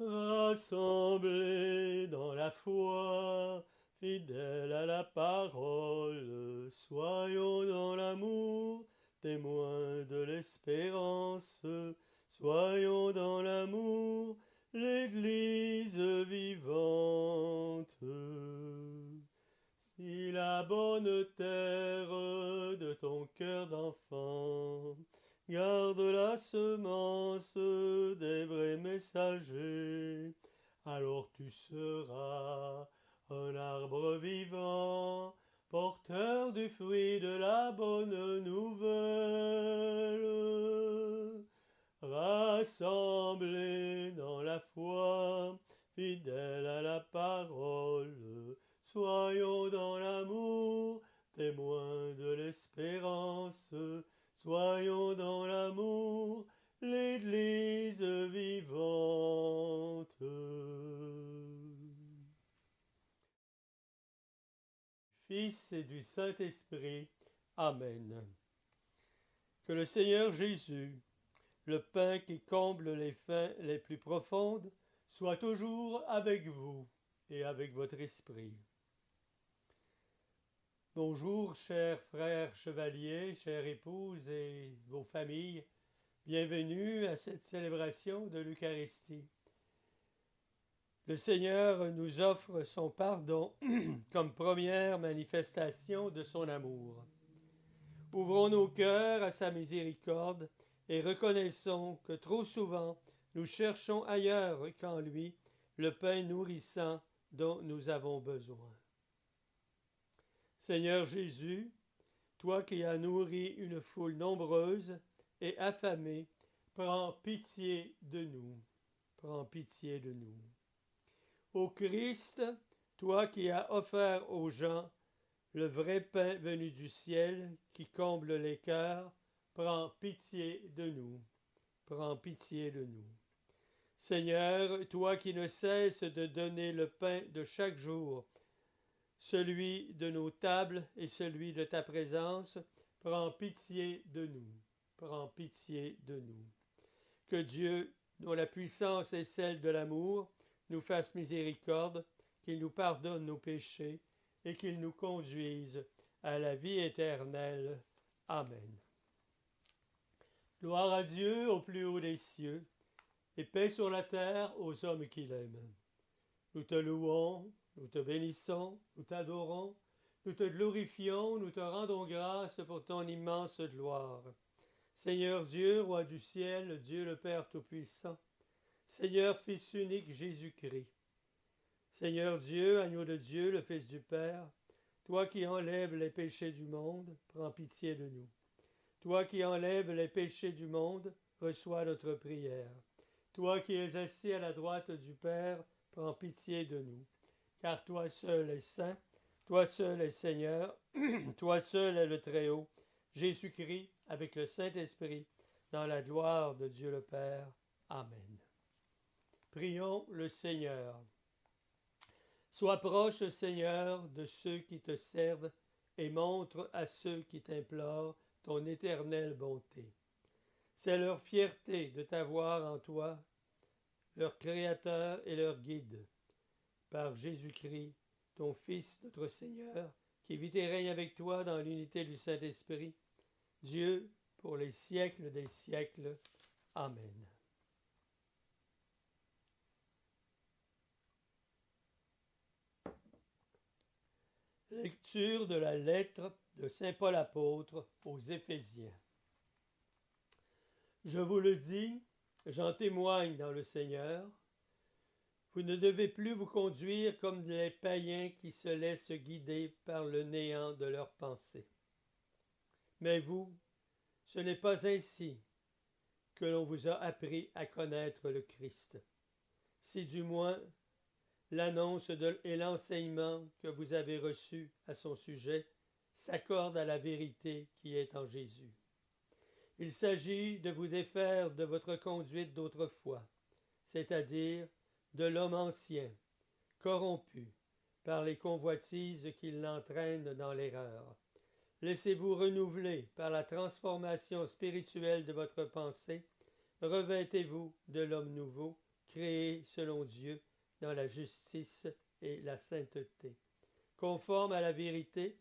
Rassemblés dans la foi, fidèles à la parole, soyons dans l'amour, témoins de l'espérance, soyons dans l'amour, l'Église vivante. Si la bonne terre de ton cœur d'enfant garde la semence des vrais messagers, alors tu seras un arbre vivant, porteur du fruit de la bonne nouvelle. Rassemblés dans la foi, fidèles à la parole, soyons dans l'amour, témoins de l'espérance, soyons dans l'amour, l'Église vivante. Fils et du Saint-Esprit. Amen. Que le Seigneur Jésus, le pain qui comble les faim les plus profondes, soit toujours avec vous et avec votre esprit. Bonjour, chers frères chevaliers, chères épouses et vos familles. Bienvenue à cette célébration de l'Eucharistie. Le Seigneur nous offre son pardon comme première manifestation de son amour. Ouvrons nos cœurs à sa miséricorde et reconnaissons que trop souvent nous cherchons ailleurs qu'en lui le pain nourrissant dont nous avons besoin. Seigneur Jésus, toi qui as nourri une foule nombreuse et affamée, prends pitié de nous. Prends pitié de nous. Ô Christ, toi qui as offert aux gens le vrai pain venu du ciel qui comble les cœurs, prends pitié de nous. Prends pitié de nous. Seigneur, toi qui ne cesses de donner le pain de chaque jour, celui de nos tables et celui de ta présence, prends pitié de nous. Prends pitié de nous. Que Dieu, dont la puissance est celle de l'amour, nous fasse miséricorde, qu'il nous pardonne nos péchés et qu'il nous conduise à la vie éternelle. Amen. Gloire à Dieu au plus haut des cieux, et paix sur la terre aux hommes qu'il aime. Nous te louons, nous te bénissons, nous t'adorons, nous te glorifions, nous te rendons grâce pour ton immense gloire. Seigneur Dieu, Roi du ciel, Dieu le Père Tout-Puissant, Seigneur Fils unique Jésus-Christ, Seigneur Dieu, agneau de Dieu, le Fils du Père, toi qui enlèves les péchés du monde, prends pitié de nous. Toi qui enlèves les péchés du monde, reçois notre prière. Toi qui es assis à la droite du Père, prends pitié de nous. Car toi seul es saint, toi seul es Seigneur, toi seul es le Très-Haut, Jésus-Christ, avec le Saint-Esprit, dans la gloire de Dieu le Père. Amen. Prions le Seigneur. Sois proche, Seigneur, de ceux qui te servent et montre à ceux qui t'implorent ton éternelle bonté. C'est leur fierté de t'avoir en toi, leur Créateur et leur Guide. Par Jésus-Christ, ton Fils, notre Seigneur, qui vit et règne avec toi dans l'unité du Saint-Esprit, Dieu, pour les siècles des siècles. Amen. Lecture de la lettre de saint Paul apôtre aux Éphésiens. Je vous le dis, j'en témoigne dans le Seigneur, vous ne devez plus vous conduire comme les païens qui se laissent guider par le néant de leurs pensées. Mais vous, ce n'est pas ainsi que l'on vous a appris à connaître le Christ. Si du moins l'annonce et l'enseignement que vous avez reçus à son sujet s'accordent à la vérité qui est en Jésus. Il s'agit de vous défaire de votre conduite d'autrefois, c'est-à-dire de l'homme ancien, corrompu par les convoitises qui l'entraînent dans l'erreur. Laissez-vous renouveler par la transformation spirituelle de votre pensée, revêtez-vous de l'homme nouveau créés selon Dieu dans la justice et la sainteté. Conforme à la vérité,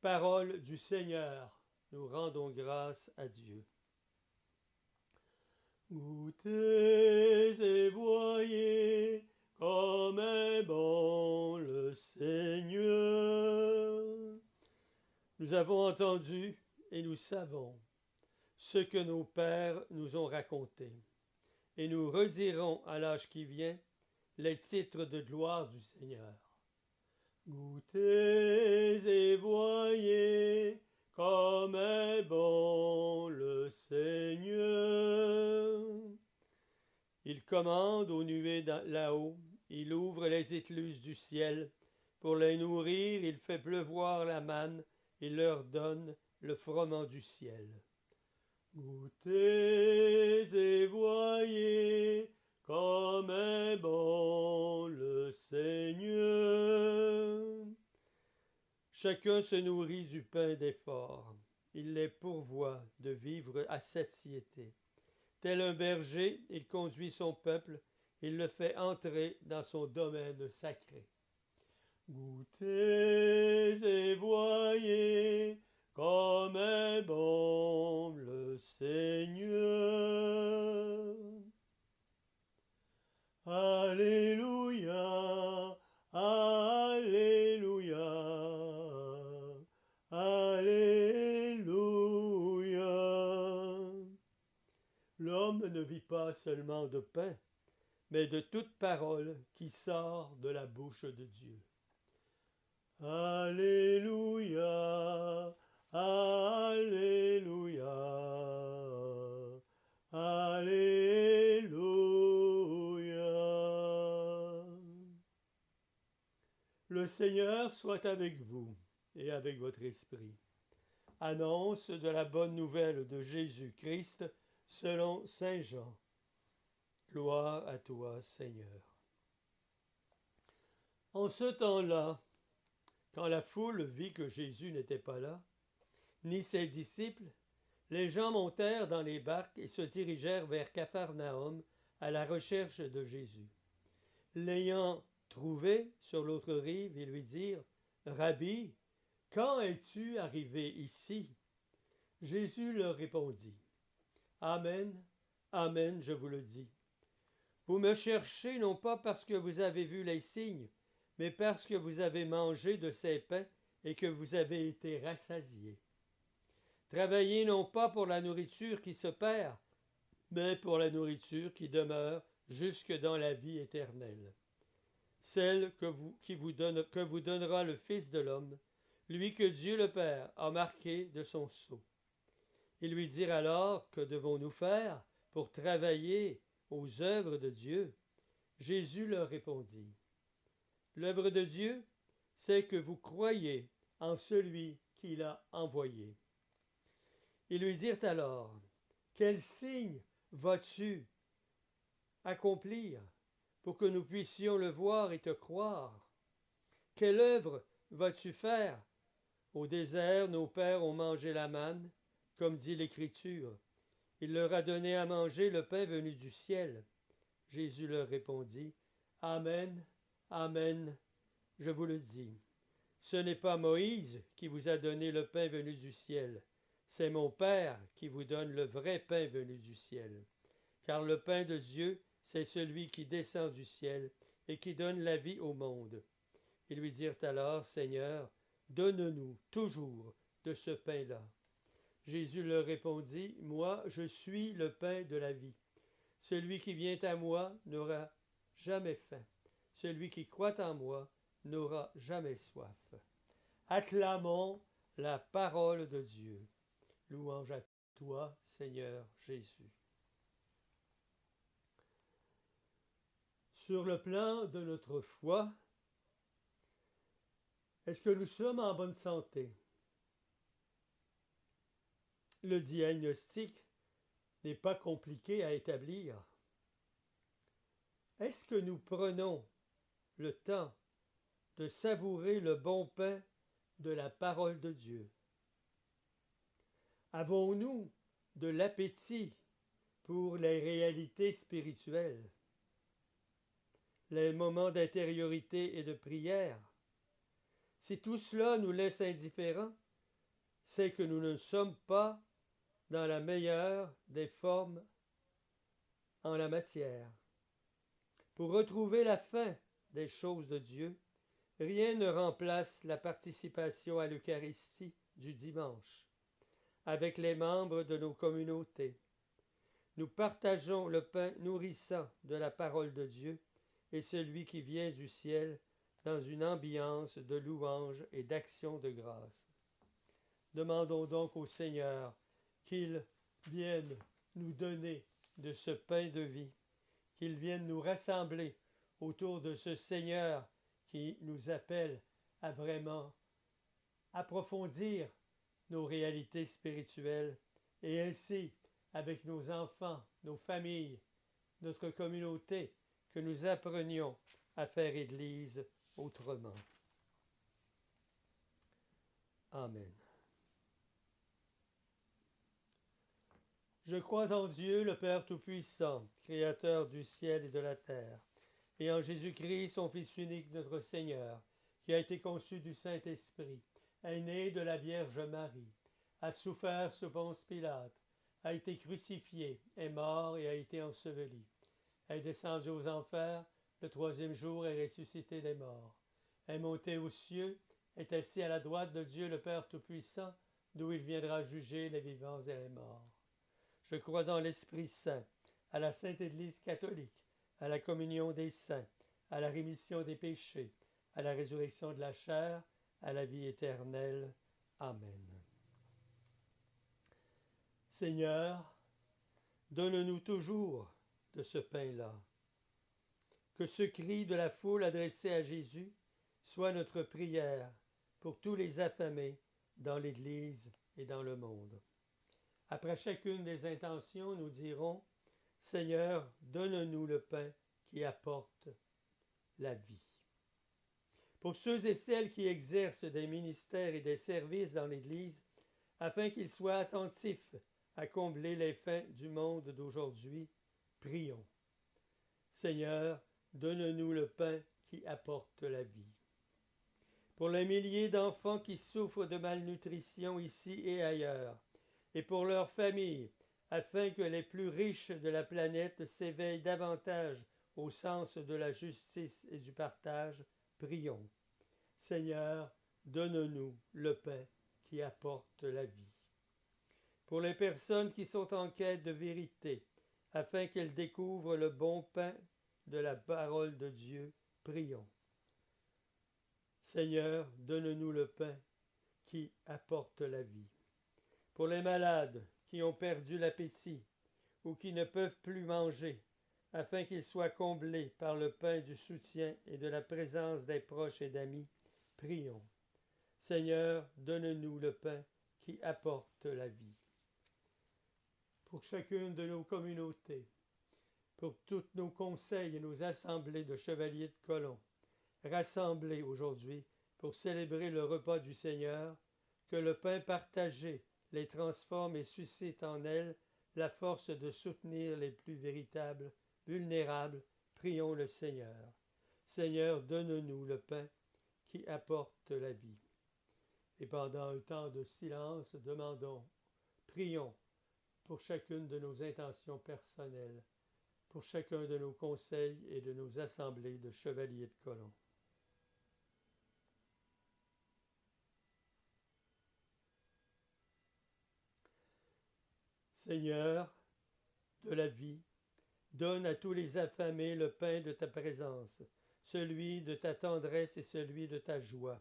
parole du Seigneur, nous rendons grâce à Dieu. Goûtez et voyez comme est bon le Seigneur. Nous avons entendu et nous savons ce que nos pères nous ont raconté, et nous redirons à l'âge qui vient les titres de gloire du Seigneur. Goûtez et voyez comme est bon le Seigneur. Il commande aux nuées là-haut, il ouvre les écluses du ciel. Pour les nourrir, il fait pleuvoir la manne, il leur donne le froment du ciel. Goûtez et voyez comme est bon le Seigneur. Chacun se nourrit du pain d'effort. Il les pourvoit de vivre à satiété. Tel un berger, il conduit son peuple, il le fait entrer dans son domaine sacré. Goûtez et voyez comme est bon le Seigneur. Alléluia, Alléluia, Alléluia. L'homme ne vit pas seulement de pain, mais de toute parole qui sort de la bouche de Dieu. Alléluia, Alléluia, Alléluia. Le Seigneur soit avec vous et avec votre esprit. Annonce de la bonne nouvelle de Jésus-Christ selon saint Jean. Gloire à toi, Seigneur. En ce temps-là, quand la foule vit que Jésus n'était pas là, ni ses disciples, les gens montèrent dans les barques et se dirigèrent vers Capharnaüm à la recherche de Jésus. L'ayant trouvé sur l'autre rive, ils lui dirent « Rabbi, quand es-tu arrivé ici ?» Jésus leur répondit « Amen, amen, je vous le dis. Vous me cherchez non pas parce que vous avez vu les signes, mais parce que vous avez mangé de ces pains et que vous avez été rassasiés. Travaillez non pas pour la nourriture qui se perd, mais pour la nourriture qui demeure jusque dans la vie éternelle. Celle que vous donnera le Fils de l'homme, lui que Dieu le Père a marqué de son sceau. » Ils lui dirent alors, « Que devons-nous faire pour travailler aux œuvres de Dieu ?» Jésus leur répondit, « L'œuvre de Dieu, c'est que vous croyez en celui qui l'a envoyé. » Ils lui dirent alors, « Quel signe vas-tu accomplir pour que nous puissions le voir et te croire? Quelle œuvre vas-tu faire? Au désert, nos pères ont mangé la manne, comme dit l'Écriture. Il leur a donné à manger le pain venu du ciel. » Jésus leur répondit, « Amen, amen, je vous le dis. Ce n'est pas Moïse qui vous a donné le pain venu du ciel, c'est mon Père qui vous donne le vrai pain venu du ciel. Car le pain de Dieu, c'est celui qui descend du ciel et qui donne la vie au monde. » Ils lui dirent alors, « Seigneur, donne-nous toujours de ce pain-là. » Jésus leur répondit, « Moi, je suis le pain de la vie. Celui qui vient à moi n'aura jamais faim. Celui qui croit en moi n'aura jamais soif. » Acclamons la parole de Dieu. Louange à toi, Seigneur Jésus. Sur le plan de notre foi, est-ce que nous sommes en bonne santé? Le diagnostic n'est pas compliqué à établir. Est-ce que nous prenons le temps de savourer le bon pain de la parole de Dieu? Avons-nous de l'appétit pour les réalités spirituelles? les moments d'intériorité et de prière. Si tout cela nous laisse indifférents, c'est que nous ne sommes pas dans la meilleure des formes en la matière. Pour retrouver la fin des choses de Dieu, rien ne remplace la participation à l'Eucharistie du dimanche avec les membres de nos communautés. Nous partageons le pain nourrissant de la parole de Dieu et celui qui vient du ciel dans une ambiance de louange et d'action de grâce. Demandons donc au Seigneur qu'il vienne nous donner de ce pain de vie, qu'il vienne nous rassembler autour de ce Seigneur qui nous appelle à vraiment approfondir nos réalités spirituelles et ainsi, avec nos enfants, nos familles, notre communauté, que nous apprenions à faire Église autrement. Amen. Je crois en Dieu, le Père Tout-Puissant, Créateur du ciel et de la terre, et en Jésus-Christ, son Fils unique, notre Seigneur, qui a été conçu du Saint-Esprit, est né de la Vierge Marie, a souffert sous Ponce Pilate, a été crucifié, est mort et a été enseveli, est descendu aux enfers, le troisième jour est ressuscité des morts, est monté aux cieux, est assis à la droite de Dieu le Père Tout-Puissant, d'où il viendra juger les vivants et les morts. Je crois en l'Esprit Saint, à la Sainte Église catholique, à la communion des saints, à la rémission des péchés, à la résurrection de la chair, à la vie éternelle. Amen. Seigneur, donne-nous toujours de ce pain-là. Que ce cri de la foule adressé à Jésus soit notre prière pour tous les affamés dans l'Église et dans le monde. Après chacune des intentions, nous dirons « Seigneur, donne-nous le pain qui apporte la vie ». Pour ceux et celles qui exercent des ministères et des services dans l'Église, afin qu'ils soient attentifs à combler les faim du monde d'aujourd'hui, prions. Seigneur, donne-nous le pain qui apporte la vie. Pour les milliers d'enfants qui souffrent de malnutrition ici et ailleurs, et pour leurs familles, afin que les plus riches de la planète s'éveillent davantage au sens de la justice et du partage, prions. Seigneur, donne-nous le pain qui apporte la vie. Pour les personnes qui sont en quête de vérité, afin qu'elles découvrent le bon pain de la parole de Dieu, prions. Seigneur, donne-nous le pain qui apporte la vie. Pour les malades qui ont perdu l'appétit ou qui ne peuvent plus manger, afin qu'ils soient comblés par le pain du soutien et de la présence des proches et d'amis, prions. Seigneur, donne-nous le pain qui apporte la vie. Pour chacune de nos communautés, pour tous nos conseils et nos assemblées de chevaliers de colons, rassemblés aujourd'hui pour célébrer le repas du Seigneur, que le pain partagé les transforme et suscite en elles la force de soutenir les plus véritables, vulnérables, prions le Seigneur. Seigneur, donne-nous le pain qui apporte la vie. Et pendant un temps de silence, demandons, prions pour chacune de nos intentions personnelles, pour chacun de nos conseils et de nos assemblées de chevaliers de colons. Seigneur de la vie, donne à tous les affamés le pain de ta présence, celui de ta tendresse et celui de ta joie.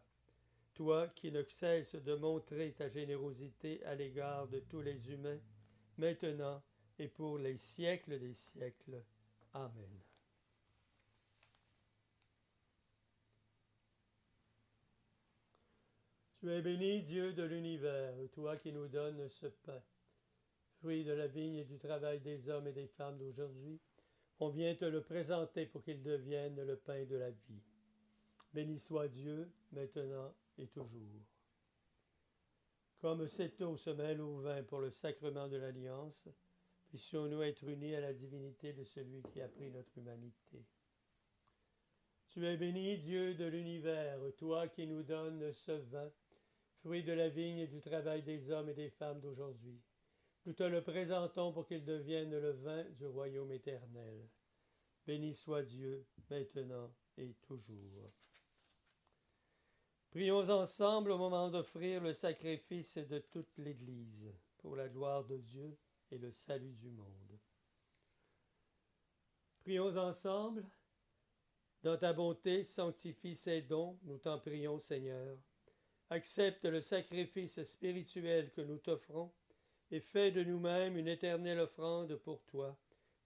Toi qui ne cesses de montrer ta générosité à l'égard de tous les humains, maintenant et pour les siècles des siècles. Amen. Tu es béni, Dieu de l'univers, toi qui nous donnes ce pain, fruit de la vigne et du travail des hommes et des femmes d'aujourd'hui. On vient te le présenter pour qu'il devienne le pain de la vie. Béni soit Dieu, maintenant et toujours. Comme cette eau se mêle au vin pour le sacrement de l'Alliance, puissions-nous être unis à la divinité de celui qui a pris notre humanité. Tu es béni, Dieu de l'univers, toi qui nous donnes ce vin, fruit de la vigne et du travail des hommes et des femmes d'aujourd'hui. Nous te le présentons pour qu'il devienne le vin du royaume éternel. Béni soit Dieu, maintenant et toujours. Prions ensemble au moment d'offrir le sacrifice de toute l'Église, pour la gloire de Dieu et le salut du monde. Prions ensemble. Dans ta bonté, sanctifie ces dons, nous t'en prions, Seigneur. Accepte le sacrifice spirituel que nous t'offrons et fais de nous-mêmes une éternelle offrande pour toi.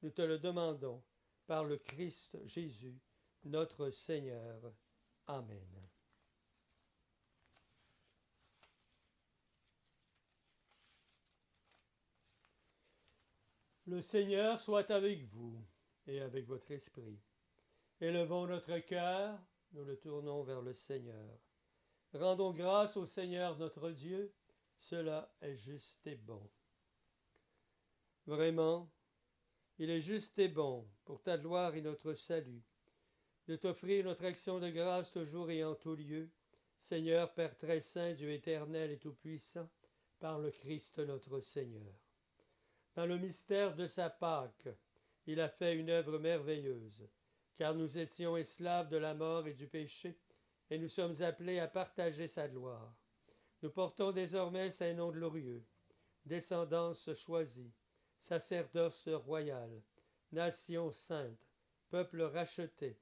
Nous te le demandons par le Christ Jésus, notre Seigneur. Amen. Le Seigneur soit avec vous et avec votre esprit. Élevons notre cœur, nous le tournons vers le Seigneur. Rendons grâce au Seigneur notre Dieu, cela est juste et bon. Vraiment, il est juste et bon, pour ta gloire et notre salut, de t'offrir notre action de grâce toujours et en tout lieu, Seigneur, Père très saint, Dieu éternel et tout-puissant, par le Christ notre Seigneur. Dans le mystère de sa Pâque, il a fait une œuvre merveilleuse, car nous étions esclaves de la mort et du péché, et nous sommes appelés à partager sa gloire. Nous portons désormais ses noms glorieux, descendance choisie, sacerdoce royal, nation sainte, peuple racheté.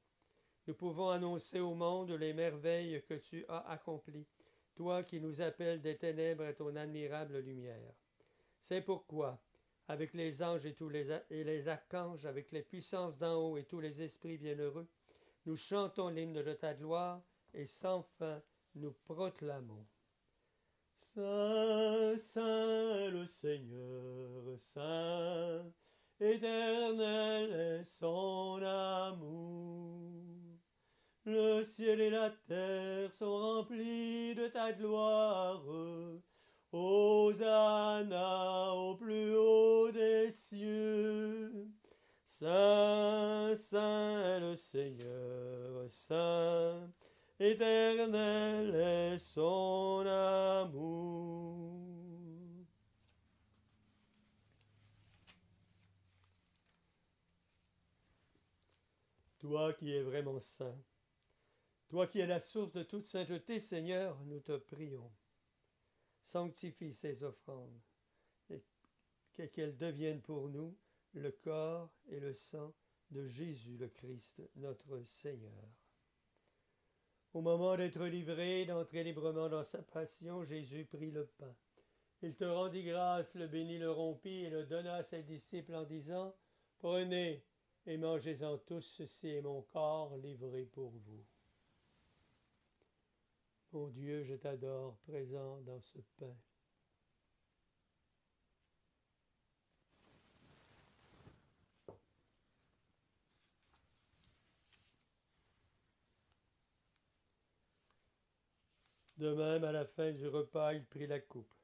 Nous pouvons annoncer au monde les merveilles que tu as accomplies, toi qui nous appelles des ténèbres à ton admirable lumière. C'est pourquoi, avec les anges et les archanges, avec les puissances d'en haut et tous les esprits bienheureux, nous chantons l'hymne de ta gloire et sans fin nous proclamons. Saint, Saint le Seigneur, Saint, éternel est son amour. Le ciel et la terre sont remplis de ta gloire. Hosanna au plus haut des cieux. Saint, Saint le Seigneur, Saint, éternel est son amour. Toi qui es vraiment saint, toi qui es la source de toute sainteté, Seigneur, nous te prions. Sanctifie ces offrandes et qu'elles deviennent pour nous le corps et le sang de Jésus le Christ, notre Seigneur. Au moment d'être livré, d'entrer librement dans sa passion, Jésus prit le pain. Il te rendit grâce, le bénit, le rompit et le donna à ses disciples en disant « Prenez et mangez-en tous, ceci est mon corps livré pour vous. » Mon Dieu, je t'adore, présent dans ce pain. De même, à la fin du repas, il prit la coupe.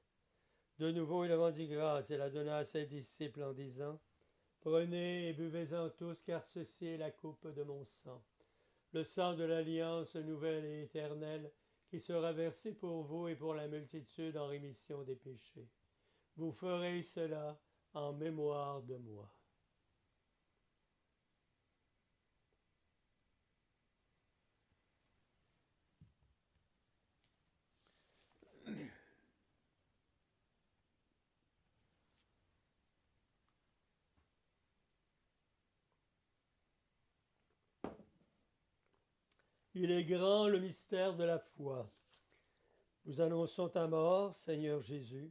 De nouveau, il rendit grâce et la donna à ses disciples en disant « Prenez et buvez-en tous, car ceci est la coupe de mon sang, le sang de l'alliance nouvelle et éternelle, qui sera versé pour vous et pour la multitude en rémission des péchés. Vous ferez cela en mémoire de moi. » Il est grand le mystère de la foi. Nous annonçons ta mort, Seigneur Jésus.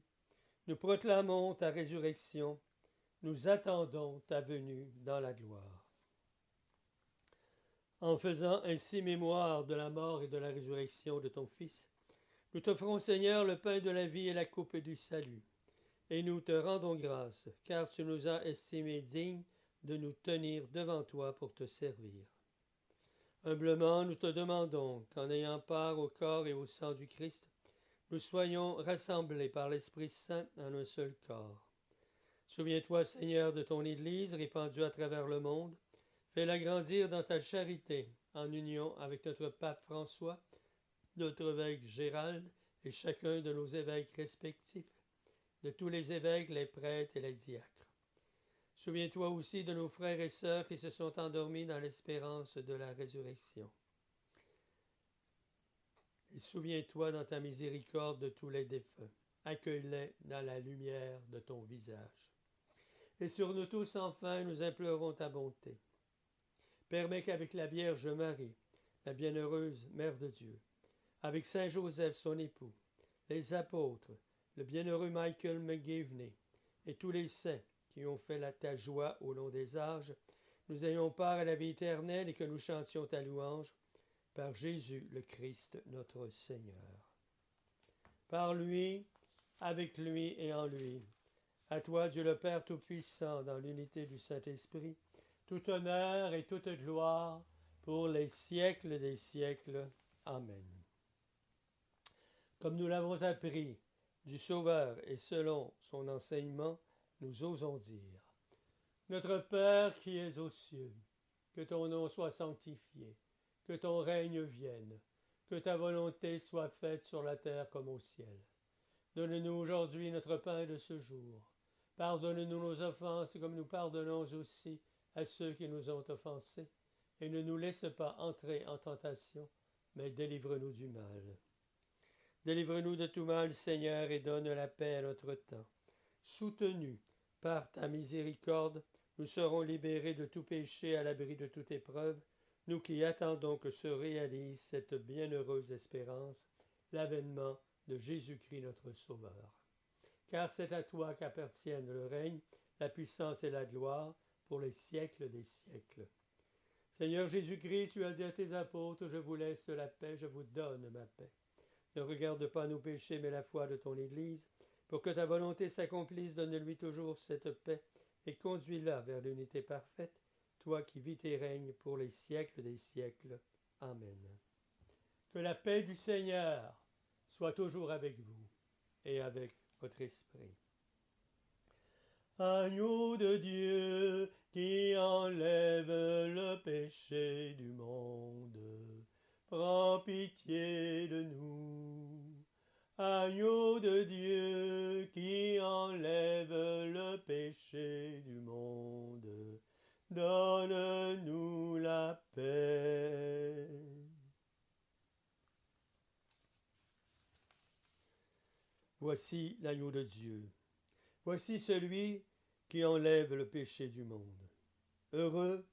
Nous proclamons ta résurrection. Nous attendons ta venue dans la gloire. En faisant ainsi mémoire de la mort et de la résurrection de ton Fils, nous t'offrons, Seigneur, le pain de la vie et la coupe du salut. Et nous te rendons grâce, car tu nous as estimés dignes de nous tenir devant toi pour te servir. Humblement, nous te demandons qu'en ayant part au corps et au sang du Christ, nous soyons rassemblés par l'Esprit Saint en un seul corps. Souviens-toi, Seigneur, de ton Église répandue à travers le monde. Fais-la grandir dans ta charité, en union avec notre pape François, notre évêque Gérald et chacun de nos évêques respectifs, de tous les évêques, les prêtres et les diacres. Souviens-toi aussi de nos frères et sœurs qui se sont endormis dans l'espérance de la résurrection. Et souviens-toi dans ta miséricorde de tous les défunts. Accueille-les dans la lumière de ton visage. Et sur nous tous, enfin, nous implorons ta bonté. Permets qu'avec la Vierge Marie, la bienheureuse Mère de Dieu, avec Saint Joseph, son époux, les apôtres, le bienheureux Michael McGivney et tous les saints qui ont fait ta joie au long des âges, nous ayons part à la vie éternelle et que nous chantions ta louange par Jésus le Christ, notre Seigneur. Par lui, avec lui et en lui, à toi, Dieu le Père Tout-Puissant, dans l'unité du Saint-Esprit, tout honneur et toute gloire pour les siècles des siècles. Amen. Comme nous l'avons appris du Sauveur et selon son enseignement, nous osons dire: Notre Père qui es aux cieux, que ton nom soit sanctifié, que ton règne vienne, que ta volonté soit faite sur la terre comme au ciel. Donne-nous aujourd'hui notre pain de ce jour. Pardonne-nous nos offenses comme nous pardonnons aussi à ceux qui nous ont offensés. Et ne nous laisse pas entrer en tentation, mais délivre-nous du mal. Délivre-nous de tout mal, Seigneur, et donne la paix à notre temps. Soutenus par ta miséricorde, nous serons libérés de tout péché à l'abri de toute épreuve, nous qui attendons que se réalise cette bienheureuse espérance, l'avènement de Jésus-Christ notre Sauveur. Car c'est à toi qu'appartiennent le règne, la puissance et la gloire pour les siècles des siècles. Seigneur Jésus-Christ, tu as dit à tes apôtres: je vous laisse la paix, je vous donne ma paix. Ne regarde pas nos péchés, mais la foi de ton Église. Pour que ta volonté s'accomplisse, donne-lui toujours cette paix et conduis-la vers l'unité parfaite, toi qui vis et règnes pour les siècles des siècles. Amen. Que la paix du Seigneur soit toujours avec vous et avec votre esprit. Agneau de Dieu qui enlève le péché du monde, prends pitié de nous. Agneau de Dieu qui enlève le péché du monde, donne-nous la paix. Voici l'agneau de Dieu. Voici celui qui enlève le péché du monde. Heureux,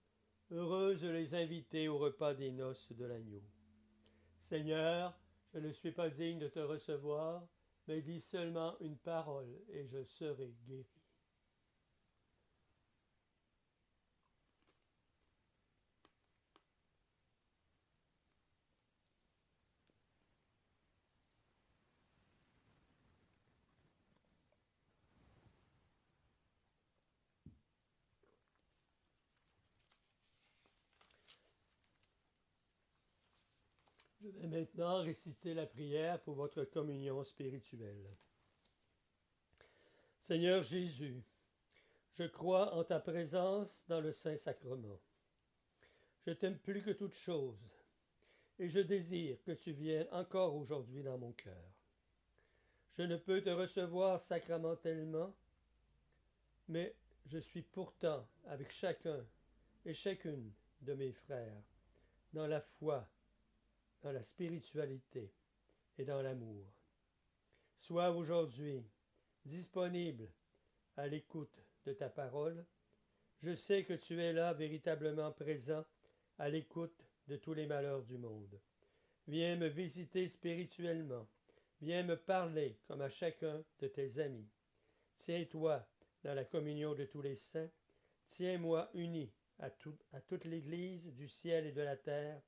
heureuses les invités au repas des noces de l'agneau. Seigneur, je ne suis pas digne de te recevoir, mais dis seulement une parole et je serai guéri. Je vais maintenant réciter la prière pour votre communion spirituelle. Seigneur Jésus, je crois en ta présence dans le Saint-Sacrement. Je t'aime plus que toute chose, et je désire que tu viennes encore aujourd'hui dans mon cœur. Je ne peux te recevoir sacramentellement, mais je suis pourtant avec chacun et chacune de mes frères dans la foi, dans la spiritualité et dans l'amour. Sois aujourd'hui disponible à l'écoute de ta parole. Je sais que tu es là véritablement présent à l'écoute de tous les malheurs du monde. Viens me visiter spirituellement. Viens me parler comme à chacun de tes amis. Tiens-toi dans la communion de tous les saints. Tiens-moi uni à toute l'Église du ciel et de la terre,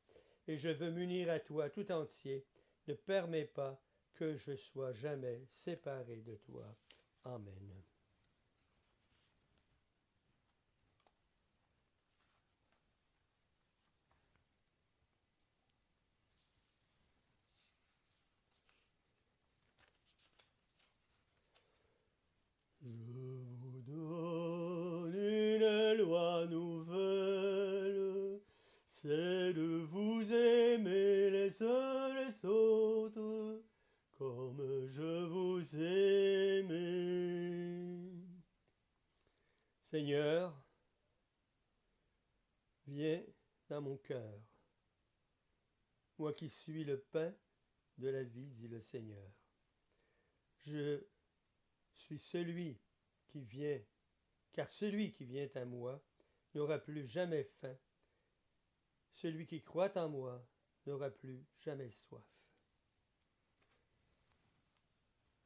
et je veux m'unir à toi tout entier. Ne permets pas que je sois jamais séparé de toi. Amen. Je vous donne une loi nouvelle, c'est de vous les autres comme je vous aimais. Seigneur, viens dans mon cœur. Moi qui suis le pain de la vie, dit le Seigneur. Je suis celui qui vient, car celui qui vient à moi n'aura plus jamais faim. Celui qui croit en moi n'aura plus jamais soif.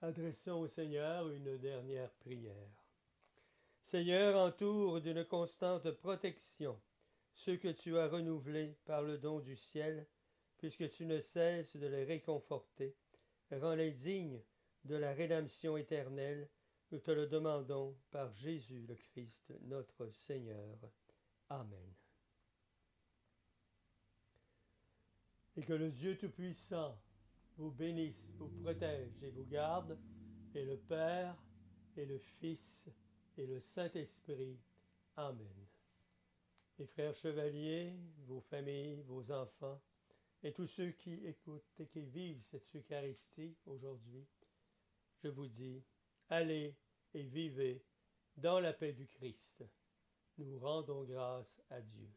Adressons au Seigneur une dernière prière. Seigneur, entoure d'une constante protection ceux que tu as renouvelés par le don du ciel, puisque tu ne cesses de les réconforter. Rends-les dignes de la rédemption éternelle. Nous te le demandons par Jésus le Christ, notre Seigneur. Amen. Et que le Dieu Tout-Puissant vous bénisse, vous protège et vous garde, et le Père, et le Fils, et le Saint-Esprit. Amen. Mes frères chevaliers, vos familles, vos enfants, et tous ceux qui écoutent et qui vivent cette Eucharistie aujourd'hui, je vous dis, allez et vivez dans la paix du Christ. Nous rendons grâce à Dieu.